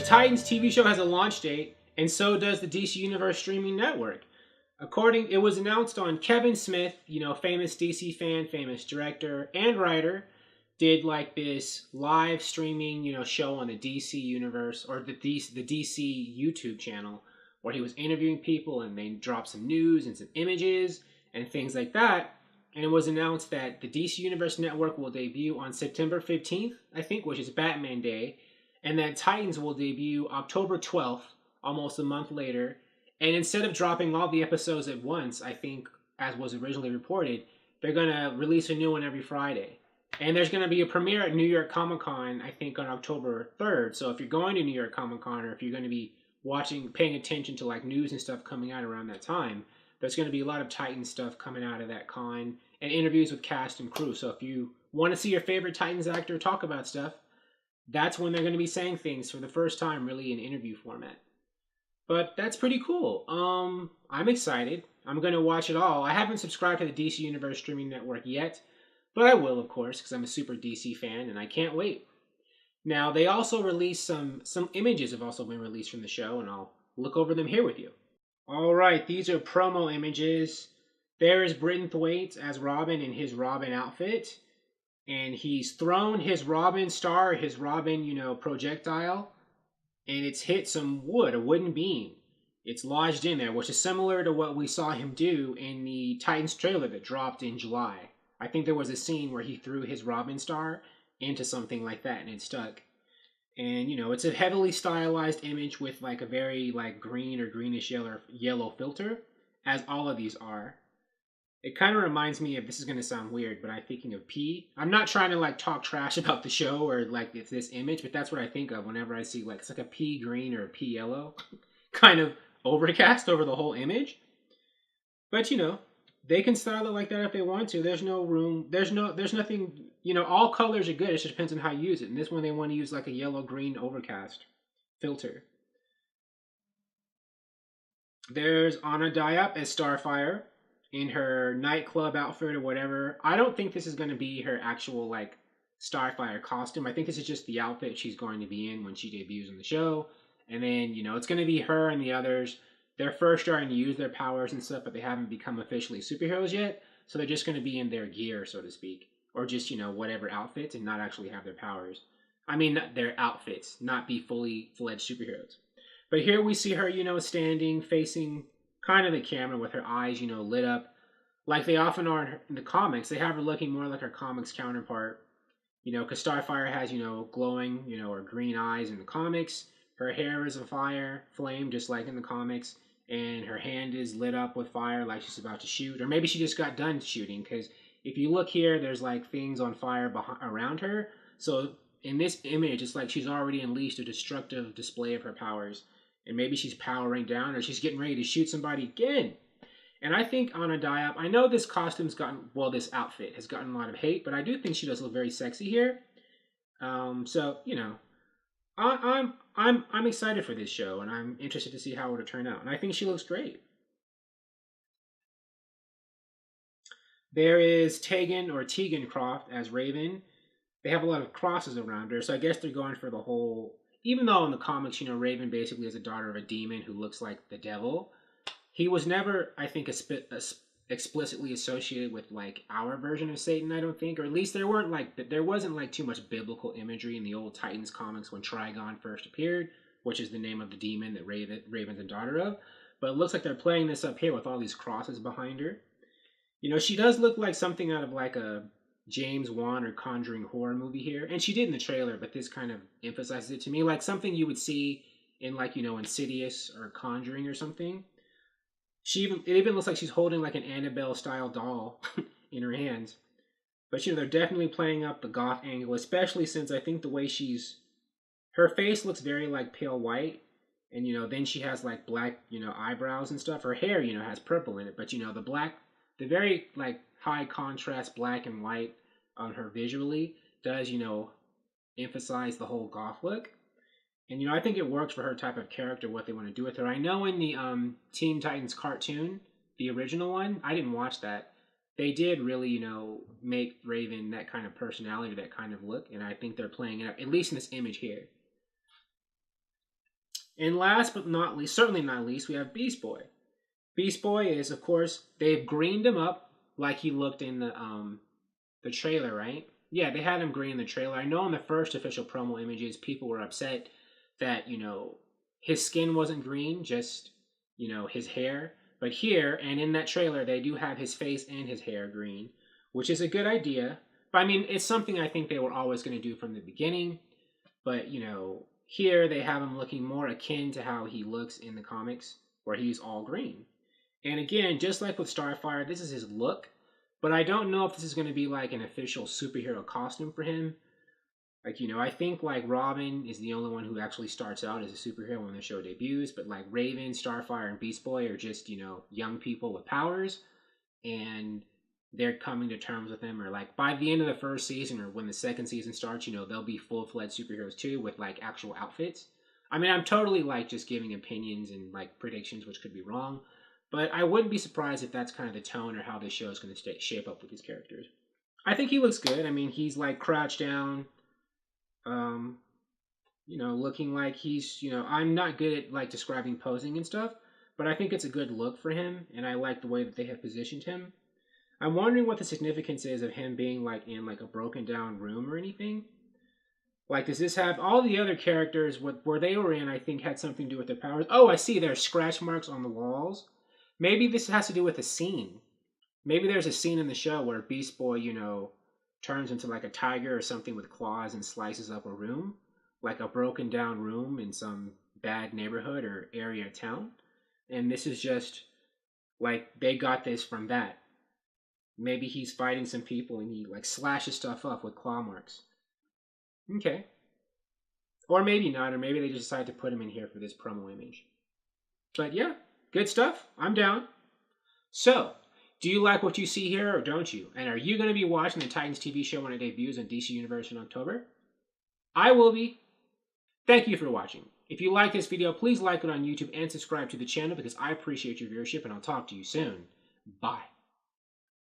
Titans TV show has a launch date, and so does the DC Universe streaming network. It was announced on Kevin Smith, famous DC fan, famous director and writer, did like this live streaming, show on the DC Universe or the DC YouTube channel where he was interviewing people and they dropped some news and some images and things like that. And it was announced that the DC Universe Network will debut on September 15th, I think, which is Batman Day, and that Titans will debut October 12th, almost a month later. And instead of dropping all the episodes at once, I think, as was originally reported, they're going to release a new one every Friday. And there's going to be a premiere at New York Comic Con, I think, on October 3rd. So if you're going to New York Comic Con, or if you're going to be paying attention to like news and stuff coming out around that time, there's going to be a lot of Titans stuff coming out of that con and interviews with cast and crew. So if you want to see your favorite Titans actor talk about stuff, that's when they're going to be saying things for the first time, really in interview format. But that's pretty cool. I'm excited. I'm going to watch it all. I haven't subscribed to the DC Universe streaming network yet, but I will, of course, because I'm a super DC fan and I can't wait. Now, they also released some images have also been released from the show, and I'll look over them here with you. All right, these are promo images. There is Britton Thwaites as Robin in his Robin outfit, and he's thrown his Robin star, his Robin, projectile, and it's hit some wood, a wooden beam. It's lodged in there, which is similar to what we saw him do in the Titans trailer that dropped in July. I think there was a scene where he threw his Robin star into something like that and it stuck. And, it's a heavily stylized image with like a very like green or greenish yellow filter, as all of these are. It kind of reminds me of, this is going to sound weird, but I'm thinking of P. I'm not trying to like talk trash about the show or like it's this image, but that's what I think of whenever I see like, it's like a pea green or a pea yellow kind of overcast over the whole image. But they can style it like that if they want to. There's no room. There's nothing, all colors are good. It just depends on how you use it. And this one, they want to use like a yellow-green overcast filter. There's Anna Diop as Starfire in her nightclub outfit or whatever. I don't think this is going to be her actual like Starfire costume. I think this is just the outfit she's going to be in when she debuts in the show. And then, it's going to be her and the others. They're first starting to use their powers and stuff, but they haven't become officially superheroes yet. So they're just going to be in their gear, so to speak. Or just, whatever outfits and not actually have their powers. I mean, their outfits, not be fully fledged superheroes. But here we see her, standing, facing kind of the camera with her eyes, lit up. Like they often are in the comics. They have her looking more like her comics counterpart. Because Starfire has, glowing, or green eyes in the comics. Her hair is a fire flame, just like in the comics. And her hand is lit up with fire like she's about to shoot. Or maybe she just got done shooting, because if you look here, there's like things on fire around her. So in this image, it's like she's already unleashed a destructive display of her powers. And maybe she's powering down or she's getting ready to shoot somebody again. And I think Anna Diop, I know this this outfit has gotten a lot of hate, but I do think she does look very sexy here. I'm excited for this show, and I'm interested to see how it'll turn out. And I think she looks great. There is Tegan Croft as Raven. They have a lot of crosses around her, so I guess they're going for the whole... Even though in the comics, Raven basically is a daughter of a demon who looks like the devil, he was never, I think, explicitly associated with like our version of Satan, I don't think. Or at least there wasn't like too much biblical imagery in the old Titans comics when Trigon first appeared, which is the name of the demon that Raven's a daughter of. But it looks like they're playing this up here with all these crosses behind her. She does look like something out of like a James Wan or Conjuring horror movie here. And she did in the trailer, but this kind of emphasizes it to me. Like something you would see in like, Insidious or Conjuring or something. It even looks like she's holding like an Annabelle-style doll in her hands. But, they're definitely playing up the goth angle, especially since I think the way her face looks very like pale white. And, then she has like black, eyebrows and stuff. Her hair, has purple in it. But, the very like high contrast black and white on her visually does, emphasize the whole goth look. And, I think it works for her type of character, what they want to do with her. I know in the Teen Titans cartoon, the original one, I didn't watch that. They did really, make Raven that kind of personality, that kind of look. And I think they're playing it up, at least in this image here. And last but not least, certainly not least, we have Beast Boy. Beast Boy is, of course, they've greened him up like he looked in the trailer, right? Yeah, they had him green in the trailer. I know in the first official promo images, people were upset that, his skin wasn't green, just, his hair. But here, and in that trailer, they do have his face and his hair green, which is a good idea. But I mean, it's something I think they were always going to do from the beginning. But, here they have him looking more akin to how he looks in the comics, where he's all green. And again, just like with Starfire, this is his look. But I don't know if this is going to be like an official superhero costume for him. Like, I think like Robin is the only one who actually starts out as a superhero when the show debuts. But like Raven, Starfire, and Beast Boy are just, young people with powers. And they're coming to terms with them. Or like by the end of the first season or when the second season starts, they'll be full-fledged superheroes too with like actual outfits. I mean, I'm totally like just giving opinions and like predictions, which could be wrong. But I wouldn't be surprised if that's kind of the tone or how this show is going to shape up with these characters. I think he looks good. I mean, he's like crouched down, looking like he's, I'm not good at like describing posing and stuff, but I think it's a good look for him, and I like the way that they have positioned him. I'm wondering what the significance is of him being like in like a broken down room or anything. Like, does this have all the other characters where they were in? I think had something to do with their powers. Oh, I see. There's scratch marks on the walls. Maybe this has to do with a scene. Maybe there's a scene in the show where Beast Boy, turns into like a tiger or something with claws and slices up a room, like a broken down room in some bad neighborhood or area of town. And this is just like they got this from that. Maybe he's fighting some people and he like slashes stuff up with claw marks. Okay. Or maybe not, or maybe they just decided to put him in here for this promo image. But yeah, good stuff. I'm down. So, do you like what you see here or don't you? And are you going to be watching the Titans TV show when it debuts on DC Universe in October? I will be. Thank you for watching. If you like this video, please like it on YouTube and subscribe to the channel because I appreciate your viewership, and I'll talk to you soon. Bye.